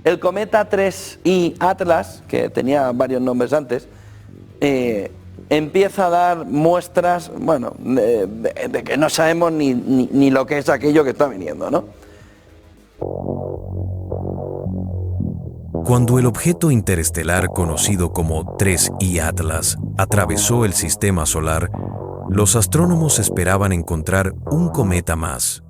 El cometa 3I Atlas, que tenía varios nombres antes, empieza a dar muestras, bueno, de que no sabemos ni lo que es aquello que está viniendo, ¿no? Cuando el objeto interestelar conocido como 3I Atlas atravesó el sistema solar, los astrónomos esperaban encontrar un cometa más,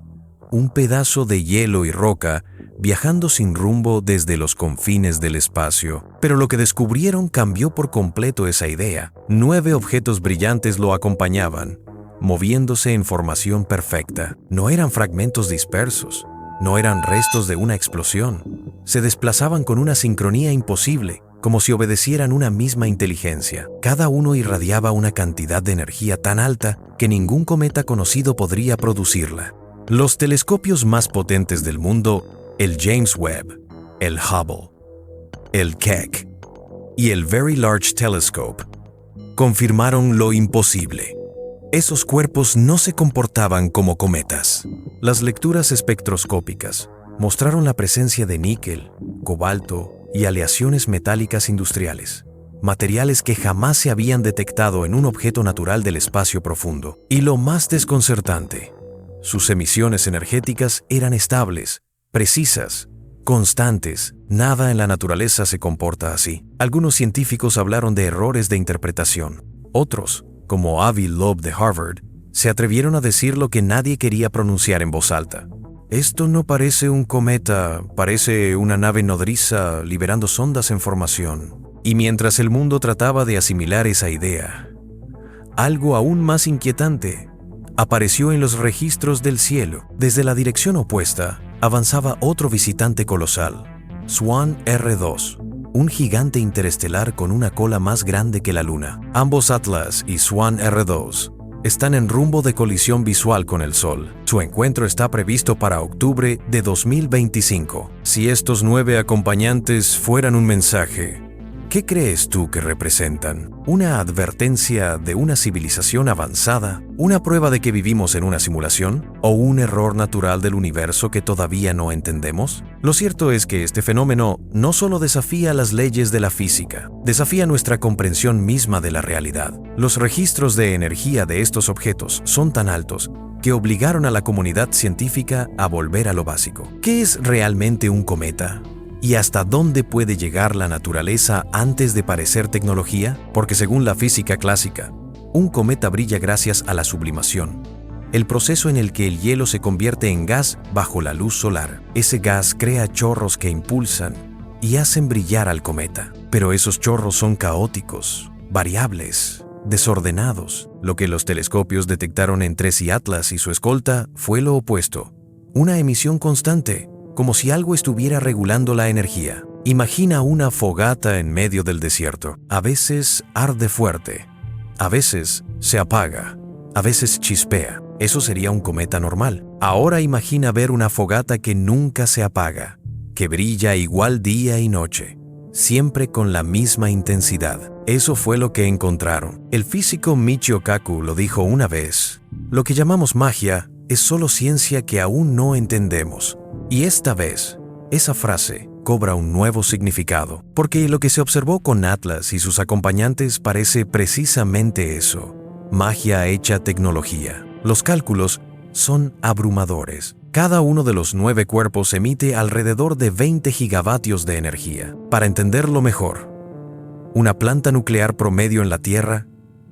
un pedazo de hielo y roca viajando sin rumbo desde los confines del espacio. Pero lo que descubrieron cambió por completo esa idea. 9 objetos brillantes lo acompañaban, moviéndose en formación perfecta. No eran fragmentos dispersos, no eran restos de una explosión. Se desplazaban con una sincronía imposible, como si obedecieran una misma inteligencia. Cada uno irradiaba una cantidad de energía tan alta que ningún cometa conocido podría producirla. Los telescopios más potentes del mundo, el James Webb, el Hubble, el Keck y el Very Large Telescope, confirmaron lo imposible. Esos cuerpos no se comportaban como cometas. Las lecturas espectroscópicas mostraron la presencia de níquel, cobalto y aleaciones metálicas industriales, materiales que jamás se habían detectado en un objeto natural del espacio profundo. Y lo más desconcertante, sus emisiones energéticas eran estables, precisas, constantes. Nada en la naturaleza se comporta así. Algunos científicos hablaron de errores de interpretación. Otros, como Avi Loeb de Harvard, se atrevieron a decir lo que nadie quería pronunciar en voz alta. Esto no parece un cometa, parece una nave nodriza liberando sondas en formación. Y mientras el mundo trataba de asimilar esa idea, algo aún más inquietante apareció en los registros del cielo. Desde la dirección opuesta avanzaba otro visitante colosal, Swan R2, un gigante interestelar con una cola más grande que la Luna. Ambos Atlas y Swan R2 están en rumbo de colisión visual con el Sol. Su encuentro está previsto para octubre de 2025. Si estos 9 acompañantes fueran un mensaje, ¿qué crees tú que representan? ¿Una advertencia de una civilización avanzada? ¿Una prueba de que vivimos en una simulación? ¿O un error natural del universo que todavía no entendemos? Lo cierto es que este fenómeno no solo desafía las leyes de la física, desafía nuestra comprensión misma de la realidad. Los registros de energía de estos objetos son tan altos que obligaron a la comunidad científica a volver a lo básico. ¿Qué es realmente un cometa? ¿Y hasta dónde puede llegar la naturaleza antes de parecer tecnología? Porque según la física clásica, un cometa brilla gracias a la sublimación, el proceso en el que el hielo se convierte en gas bajo la luz solar. Ese gas crea chorros que impulsan y hacen brillar al cometa. Pero esos chorros son caóticos, variables, desordenados. Lo que los telescopios detectaron en 3I Atlas y su escolta fue lo opuesto, una emisión constante, como si algo estuviera regulando la energía. Imagina una fogata en medio del desierto. A veces arde fuerte, a veces se apaga, a veces chispea. Eso sería un cometa normal. Ahora imagina ver una fogata que nunca se apaga, que brilla igual día y noche, siempre con la misma intensidad. Eso fue lo que encontraron. El físico Michio Kaku lo dijo una vez: lo que llamamos magia es solo ciencia que aún no entendemos. Y esta vez, esa frase cobra un nuevo significado, porque lo que se observó con Atlas y sus acompañantes parece precisamente eso: magia hecha tecnología. Los cálculos son abrumadores. Cada uno de los 9 cuerpos emite alrededor de 20 gigavatios de energía. Para entenderlo mejor, una planta nuclear promedio en la Tierra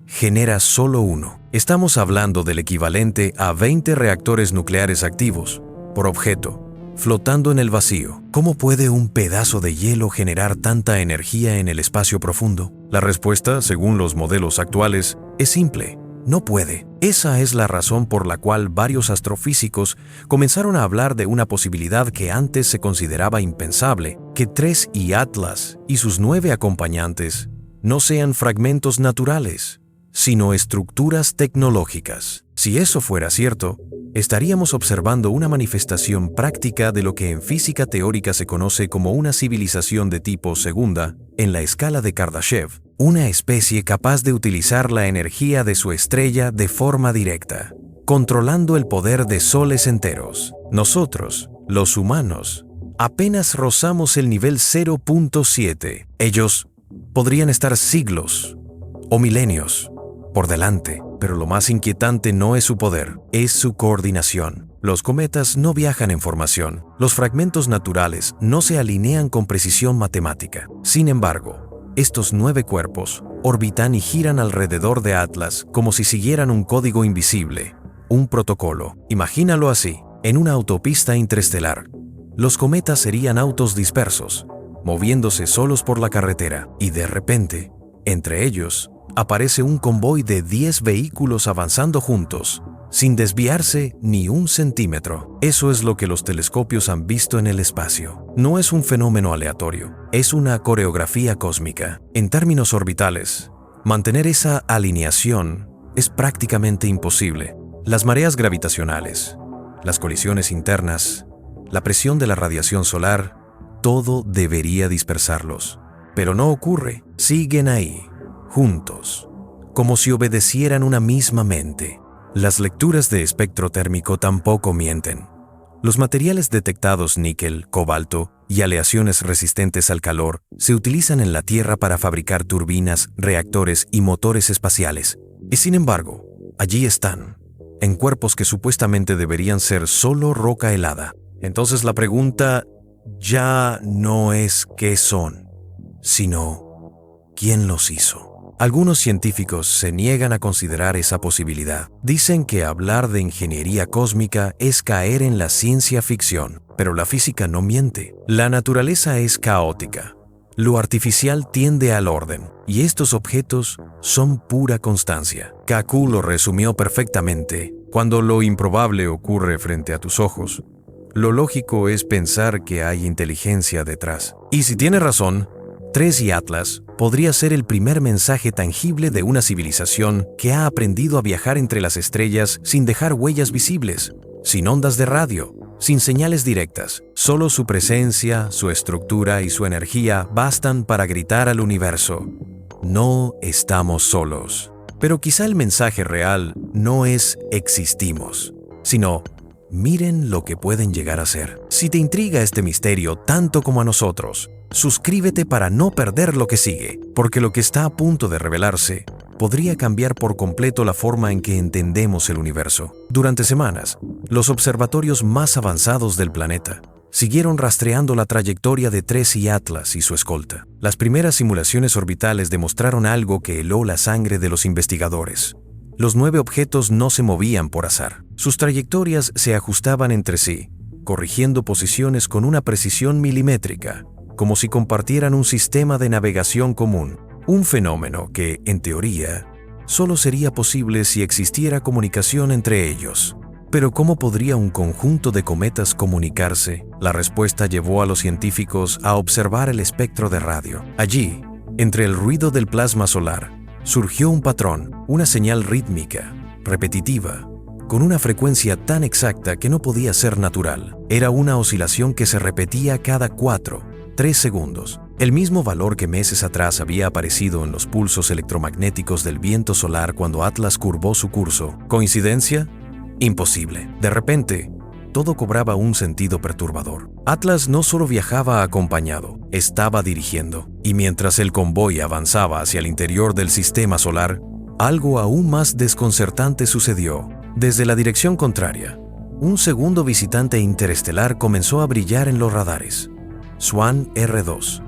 genera solo uno. Estamos hablando del equivalente a 20 reactores nucleares activos por objeto, flotando en el vacío. ¿Cómo puede un pedazo de hielo generar tanta energía en el espacio profundo? La respuesta, según los modelos actuales, es simple: no puede. Esa es la razón por la cual varios astrofísicos comenzaron a hablar de una posibilidad que antes se consideraba impensable: que 3I Atlas y sus 9 acompañantes no sean fragmentos naturales, sino estructuras tecnológicas. Si eso fuera cierto, estaríamos observando una manifestación práctica de lo que en física teórica se conoce como una civilización de tipo segunda en la escala de Kardashev, una especie capaz de utilizar la energía de su estrella de forma directa, controlando el poder de soles enteros. Nosotros, los humanos, Apenas rozamos el nivel 0.7. Ellos podrían estar siglos o milenios por delante, pero lo más inquietante no es su poder, es su coordinación. Los cometas no viajan en formación, los fragmentos naturales no se alinean con precisión matemática. Sin embargo, estos 9 cuerpos orbitan y giran alrededor de Atlas como si siguieran un código invisible, un protocolo. Imagínalo así, en una autopista interestelar. Los cometas serían autos dispersos, moviéndose solos por la carretera, y de repente, entre ellos, aparece un convoy de 10 vehículos avanzando juntos, sin desviarse ni un centímetro. Eso es lo que los telescopios han visto en el espacio. No es un fenómeno aleatorio, es una coreografía cósmica. En términos orbitales, mantener esa alineación es prácticamente imposible. Las mareas gravitacionales, las colisiones internas, la presión de la radiación solar, todo debería dispersarlos. Pero no ocurre, siguen ahí, juntos, como si obedecieran una misma mente. Las lecturas de espectro térmico tampoco mienten. Los materiales detectados níquel, cobalto y aleaciones resistentes al calor se utilizan en la Tierra para fabricar turbinas, reactores y motores espaciales. Y sin embargo, allí están, en cuerpos que supuestamente deberían ser solo roca helada. Entonces la pregunta ya no es qué son, sino quién los hizo. Algunos científicos se niegan a considerar esa posibilidad. Dicen que hablar de ingeniería cósmica es caer en la ciencia ficción, pero la física no miente. La naturaleza es caótica. Lo artificial tiende al orden, y estos objetos son pura constancia. Kaku lo resumió perfectamente. Cuando lo improbable ocurre frente a tus ojos, lo lógico es pensar que hay inteligencia detrás. Y si tiene razón, 3 y Atlas podría ser el primer mensaje tangible de una civilización que ha aprendido a viajar entre las estrellas sin dejar huellas visibles, sin ondas de radio, sin señales directas. Solo su presencia, su estructura y su energía bastan para gritar al universo: no estamos solos. Pero quizá el mensaje real no es existimos, sino miren lo que pueden llegar a ser. Si te intriga este misterio tanto como a nosotros, suscríbete para no perder lo que sigue, porque lo que está a punto de revelarse podría cambiar por completo la forma en que entendemos el universo. Durante semanas, los observatorios más avanzados del planeta siguieron rastreando la trayectoria de 3 y Atlas y su escolta. Las primeras simulaciones orbitales demostraron algo que heló la sangre de los investigadores. Los 9 objetos no se movían por azar. Sus trayectorias se ajustaban entre sí, corrigiendo posiciones con una precisión milimétrica, como si compartieran un sistema de navegación común. Un fenómeno que, en teoría, solo sería posible si existiera comunicación entre ellos. Pero ¿cómo podría un conjunto de cometas comunicarse? La respuesta llevó a los científicos a observar el espectro de radio. Allí, entre el ruido del plasma solar, surgió un patrón, una señal rítmica, repetitiva, con una frecuencia tan exacta que no podía ser natural. Era una oscilación que se repetía cada 3 segundos. El mismo valor que meses atrás había aparecido en los pulsos electromagnéticos del viento solar cuando Atlas curvó su curso. ¿Coincidencia? Imposible. De repente, todo cobraba un sentido perturbador. Atlas no solo viajaba acompañado, estaba dirigiendo. Y mientras el convoy avanzaba hacia el interior del sistema solar, algo aún más desconcertante sucedió. Desde la dirección contraria, un segundo visitante interestelar comenzó a brillar en los radares. Swan R2,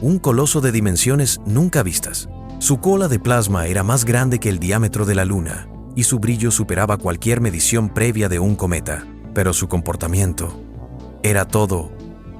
un coloso de dimensiones nunca vistas. Su cola de plasma era más grande que el diámetro de la Luna y su brillo superaba cualquier medición previa de un cometa, pero su comportamiento era todo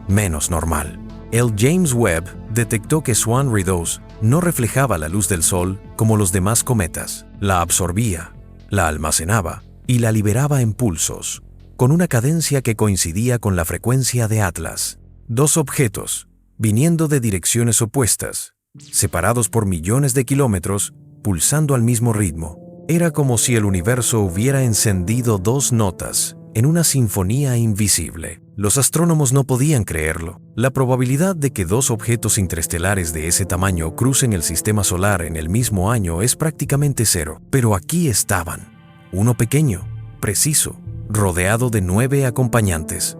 menos normal. El James Webb detectó que Swan R2 no reflejaba la luz del Sol como los demás cometas. La absorbía, la almacenaba y la liberaba en pulsos, con una cadencia que coincidía con la frecuencia de Atlas. 2 objetos, viniendo de direcciones opuestas, separados por millones de kilómetros, pulsando al mismo ritmo. Era como si el universo hubiera encendido 2 notas en una sinfonía invisible. Los astrónomos no podían creerlo. La probabilidad de que 2 objetos interestelares de ese tamaño crucen el sistema solar en el mismo año es prácticamente 0. Pero aquí estaban. Uno pequeño, preciso, rodeado de 9 acompañantes.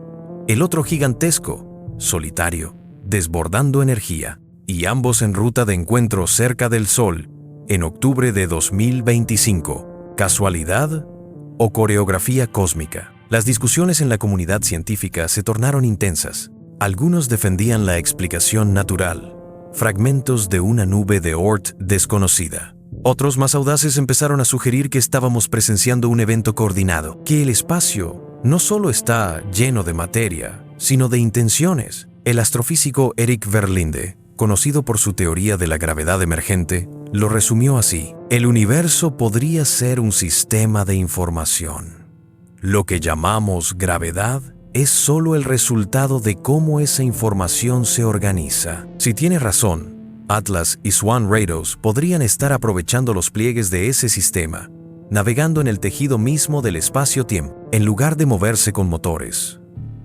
El otro gigantesco, solitario, desbordando energía, y ambos en ruta de encuentro cerca del Sol en octubre de 2025. ¿Casualidad o coreografía cósmica? Las discusiones en la comunidad científica se tornaron intensas. Algunos defendían la explicación natural, fragmentos de una nube de Oort desconocida. Otros más audaces empezaron a sugerir que estábamos presenciando un evento coordinado, que el espacio no solo está lleno de materia, sino de intenciones. El astrofísico Eric Verlinde, conocido por su teoría de la gravedad emergente, lo resumió así: el universo podría ser un sistema de información. Lo que llamamos gravedad es solo el resultado de cómo esa información se organiza. Si tiene razón, Atlas y Swan Rados podrían estar aprovechando los pliegues de ese sistema, navegando en el tejido mismo del espacio-tiempo. En lugar de moverse con motores,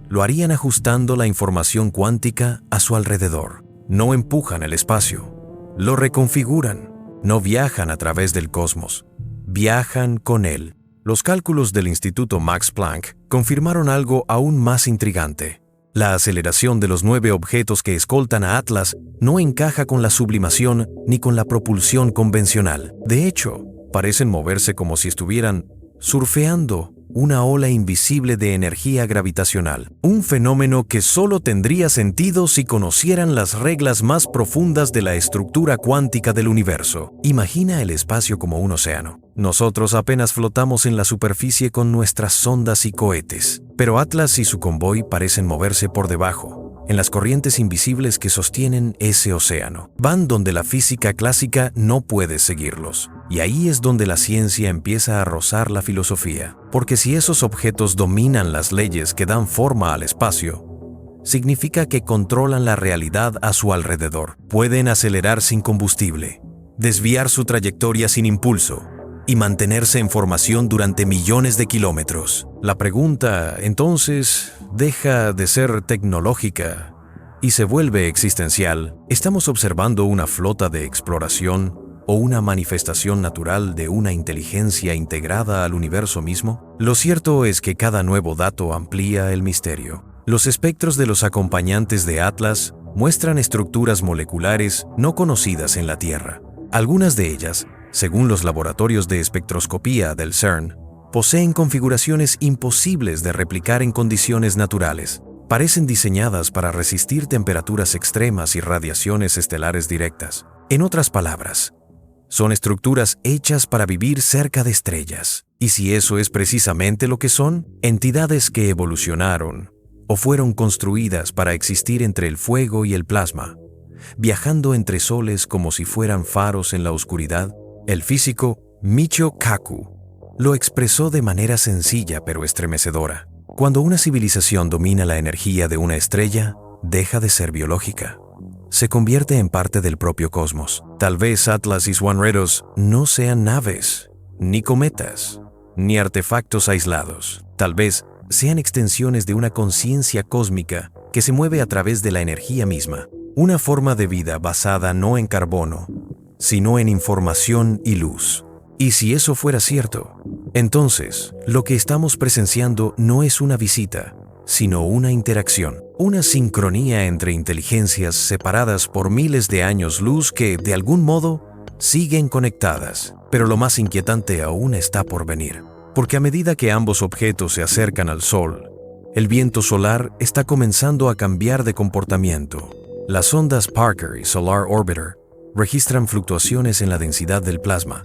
lo harían ajustando la información cuántica a su alrededor. No empujan el espacio, lo reconfiguran. No viajan a través del cosmos, viajan con él. Los cálculos del Instituto Max Planck confirmaron algo aún más intrigante. La aceleración de los 9 objetos que escoltan a Atlas no encaja con la sublimación ni con la propulsión convencional. De hecho, parecen moverse como si estuvieran surfeando una ola invisible de energía gravitacional. Un fenómeno que solo tendría sentido si conocieran las reglas más profundas de la estructura cuántica del universo. Imagina el espacio como un océano. Nosotros apenas flotamos en la superficie con nuestras sondas y cohetes. Pero Atlas y su convoy parecen moverse por debajo, en las corrientes invisibles que sostienen ese océano. Van donde la física clásica no puede seguirlos. Y ahí es donde la ciencia empieza a rozar la filosofía. Porque si esos objetos dominan las leyes que dan forma al espacio, significa que controlan la realidad a su alrededor. Pueden acelerar sin combustible, desviar su trayectoria sin impulso y mantenerse en formación durante millones de kilómetros. La pregunta, entonces, deja de ser tecnológica y se vuelve existencial. ¿Estamos observando una flota de exploración o una manifestación natural de una inteligencia integrada al universo mismo? Lo cierto es que cada nuevo dato amplía el misterio. Los espectros de los acompañantes de Atlas muestran estructuras moleculares no conocidas en la Tierra. Algunas de ellas, según los laboratorios de espectroscopía del CERN, poseen configuraciones imposibles de replicar en condiciones naturales. Parecen diseñadas para resistir temperaturas extremas y radiaciones estelares directas. En otras palabras, son estructuras hechas para vivir cerca de estrellas. Y si eso es precisamente lo que son, entidades que evolucionaron o fueron construidas para existir entre el fuego y el plasma, viajando entre soles como si fueran faros en la oscuridad, el físico Michio Kaku lo expresó de manera sencilla pero estremecedora. Cuando una civilización domina la energía de una estrella, deja de ser biológica. Se convierte en parte del propio cosmos. Tal vez Atlas y Swan Rados no sean naves, ni cometas, ni artefactos aislados. Tal vez sean extensiones de una conciencia cósmica que se mueve a través de la energía misma. Una forma de vida basada no en carbono, sino en información y luz. Y si eso fuera cierto, entonces lo que estamos presenciando no es una visita, sino una interacción, una sincronía entre inteligencias separadas por miles de años luz que, de algún modo, siguen conectadas. Pero lo más inquietante aún está por venir, porque a medida que ambos objetos se acercan al Sol, el viento solar está comenzando a cambiar de comportamiento. Las ondas Parker y Solar Orbiter registran fluctuaciones en la densidad del plasma,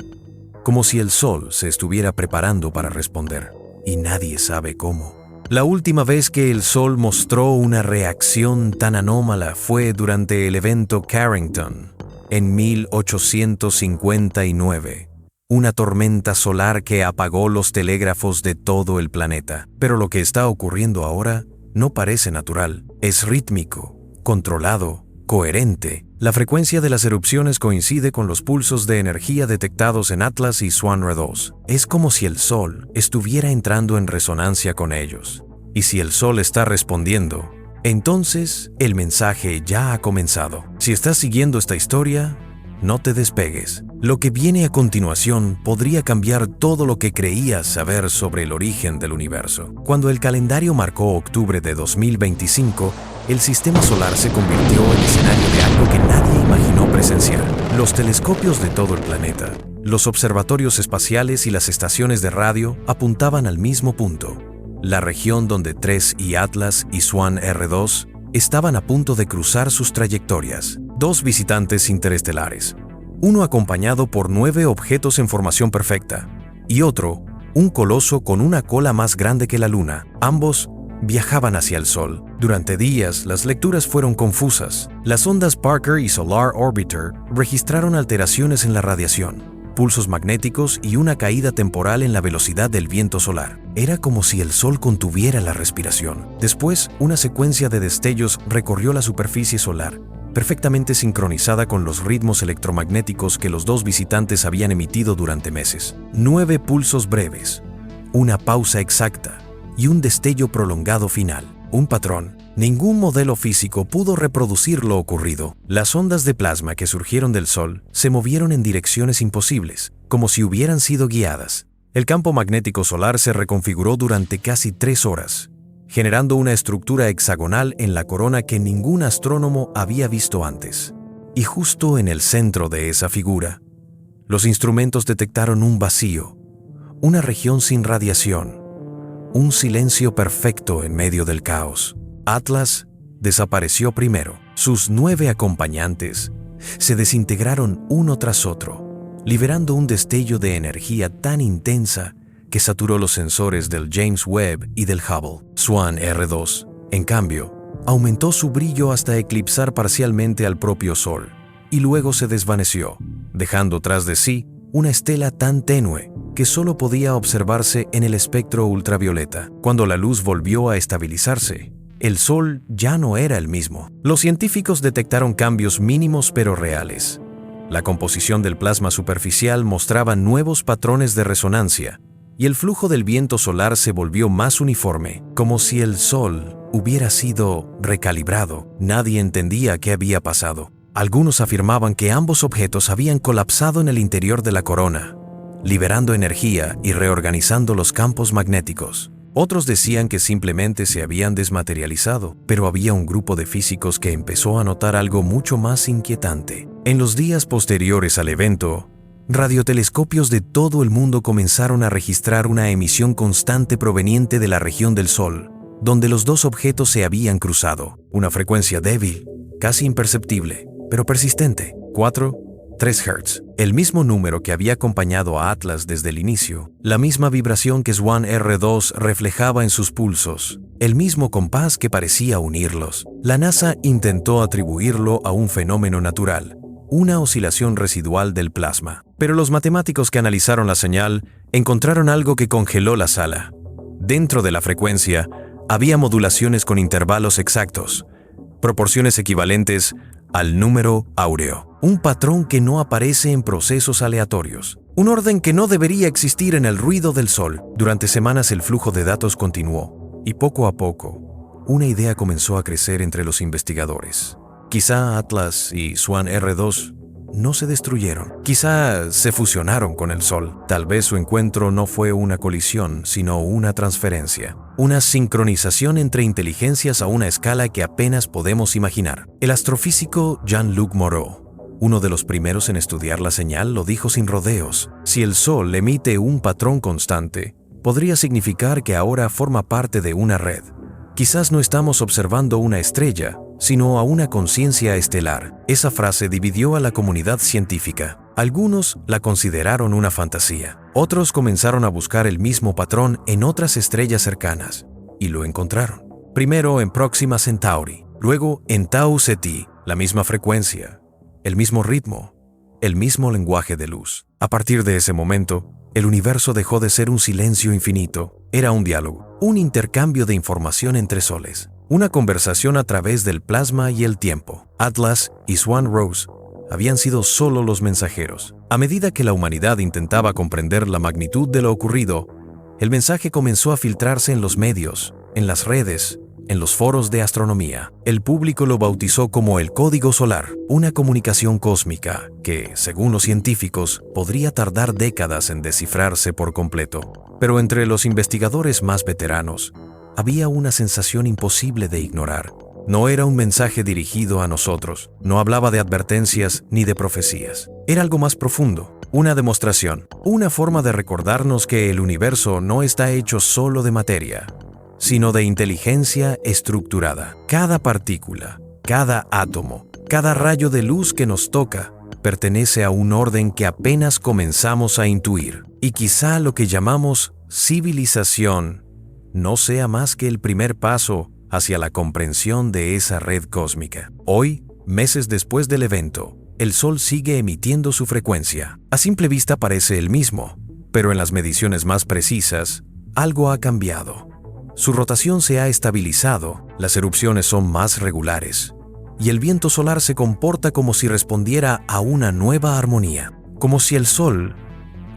como si el Sol se estuviera preparando para responder, y nadie sabe cómo. La última vez que el Sol mostró una reacción tan anómala fue durante el evento Carrington, en 1859, una tormenta solar que apagó los telégrafos de todo el planeta. Pero lo que está ocurriendo ahora no parece natural, es rítmico, controlado, coherente. La frecuencia de las erupciones coincide con los pulsos de energía detectados en Atlas y Swan Rados. Es como si el Sol estuviera entrando en resonancia con ellos. Y si el Sol está respondiendo, entonces el mensaje ya ha comenzado. Si estás siguiendo esta historia, no te despegues. Lo que viene a continuación podría cambiar todo lo que creías saber sobre el origen del universo. Cuando el calendario marcó octubre de 2025, el sistema solar se convirtió en escenario de algo que nadie imaginó presenciar. Los telescopios de todo el planeta, los observatorios espaciales y las estaciones de radio apuntaban al mismo punto. La región donde 3 y Atlas y Swan R2 estaban a punto de cruzar sus trayectorias. 2 visitantes interestelares, uno acompañado por 9 objetos en formación perfecta y otro, un coloso con una cola más grande que la Luna. Ambos viajaban hacia el Sol. Durante días, las lecturas fueron confusas. Las ondas Parker y Solar Orbiter registraron alteraciones en la radiación, pulsos magnéticos y una caída temporal en la velocidad del viento solar. Era como si el Sol contuviera la respiración. Después, una secuencia de destellos recorrió la superficie solar, perfectamente sincronizada con los ritmos electromagnéticos que los 2 visitantes habían emitido durante meses. 9 pulsos breves, una pausa exacta y un destello prolongado final. Un patrón. Ningún modelo físico pudo reproducir lo ocurrido. Las ondas de plasma que surgieron del Sol se movieron en direcciones imposibles, como si hubieran sido guiadas. El campo magnético solar se reconfiguró durante casi 3 horas, generando una estructura hexagonal en la corona que ningún astrónomo había visto antes. Y justo en el centro de esa figura, los instrumentos detectaron un vacío, una región sin radiación, un silencio perfecto en medio del caos. Atlas desapareció primero. Sus 9 acompañantes se desintegraron uno tras otro, liberando un destello de energía tan intensa que saturó los sensores del James Webb y del Hubble. Swan R2, en cambio, aumentó su brillo hasta eclipsar parcialmente al propio Sol, y luego se desvaneció, dejando tras de sí una estela tan tenue que solo podía observarse en el espectro ultravioleta. Cuando la luz volvió a estabilizarse, el Sol ya no era el mismo. Los científicos detectaron cambios mínimos pero reales. La composición del plasma superficial mostraba nuevos patrones de resonancia, y el flujo del viento solar se volvió más uniforme, como si el Sol hubiera sido recalibrado. Nadie entendía qué había pasado. Algunos afirmaban que ambos objetos habían colapsado en el interior de la corona, liberando energía y reorganizando los campos magnéticos. Otros decían que simplemente se habían desmaterializado, pero había un grupo de físicos que empezó a notar algo mucho más inquietante. En los días posteriores al evento, radiotelescopios de todo el mundo comenzaron a registrar una emisión constante proveniente de la región del Sol, donde los 2 objetos se habían cruzado. Una frecuencia débil, casi imperceptible, pero persistente, 4-3 Hz, el mismo número que había acompañado a Atlas desde el inicio, la misma vibración que Swan R2 reflejaba en sus pulsos, el mismo compás que parecía unirlos. La NASA intentó atribuirlo a un fenómeno natural, una oscilación residual del plasma, pero los matemáticos que analizaron la señal encontraron algo que congeló la sala. Dentro de la frecuencia había modulaciones con intervalos exactos, proporciones equivalentes al número áureo, un patrón que no aparece en procesos aleatorios, un orden que no debería existir en el ruido del Sol. Durante semanas el flujo de datos continuó, y poco a poco, una idea comenzó a crecer entre los investigadores. Quizá Atlas y Swan R2 no se destruyeron, quizá se fusionaron con el Sol. Tal vez su encuentro no fue una colisión, sino una transferencia, una sincronización entre inteligencias a una escala que apenas podemos imaginar. El astrofísico Jean-Luc Moreau, uno de los primeros en estudiar la señal, lo dijo sin rodeos: si el Sol emite un patrón constante, podría significar que ahora forma parte de una red. Quizás no estamos observando una estrella, sino a una conciencia estelar. Esa frase dividió a la comunidad científica. Algunos la consideraron una fantasía. Otros comenzaron a buscar el mismo patrón en otras estrellas cercanas, y lo encontraron. Primero en Próxima Centauri, luego en Tau Ceti, la misma frecuencia, el mismo ritmo, el mismo lenguaje de luz. A partir de ese momento, el universo dejó de ser un silencio infinito. Era un diálogo, un intercambio de información entre soles, una conversación a través del plasma y el tiempo. Atlas y Swan Rose habían sido solo los mensajeros. A medida que la humanidad intentaba comprender la magnitud de lo ocurrido, el mensaje comenzó a filtrarse en los medios, en las redes, en los foros de astronomía. El público lo bautizó como el código solar, una comunicación cósmica que, según los científicos, podría tardar décadas en descifrarse por completo. Pero entre los investigadores más veteranos, había una sensación imposible de ignorar. No era un mensaje dirigido a nosotros, no hablaba de advertencias ni de profecías. Era algo más profundo, una demostración, una forma de recordarnos que el universo no está hecho solo de materia, sino de inteligencia estructurada. Cada partícula, cada átomo, cada rayo de luz que nos toca, pertenece a un orden que apenas comenzamos a intuir. Y quizá lo que llamamos civilización no sea más que el primer paso hacia la comprensión de esa red cósmica. Hoy, meses después del evento, el Sol sigue emitiendo su frecuencia. A simple vista parece el mismo, pero en las mediciones más precisas, algo ha cambiado. Su rotación se ha estabilizado, las erupciones son más regulares, y el viento solar se comporta como si respondiera a una nueva armonía, como si el Sol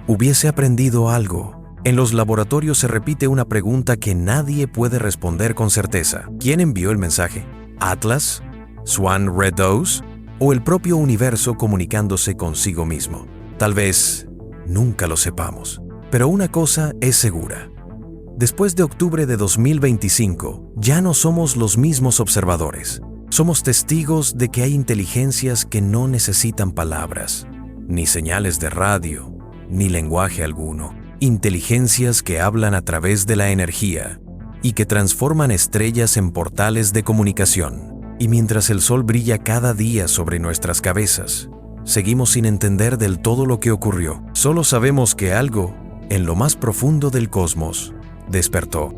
hubiese aprendido algo. En los laboratorios se repite una pregunta que nadie puede responder con certeza. ¿Quién envió el mensaje? ¿Atlas? ¿Swan Red Dose? ¿O el propio universo comunicándose consigo mismo? Tal vez nunca lo sepamos. Pero una cosa es segura. Después de octubre de 2025, ya no somos los mismos observadores. Somos testigos de que hay inteligencias que no necesitan palabras, ni señales de radio, ni lenguaje alguno. Inteligencias que hablan a través de la energía y que transforman estrellas en portales de comunicación. Y mientras el Sol brilla cada día sobre nuestras cabezas, seguimos sin entender del todo lo que ocurrió. Solo sabemos que algo, en lo más profundo del cosmos, despertó.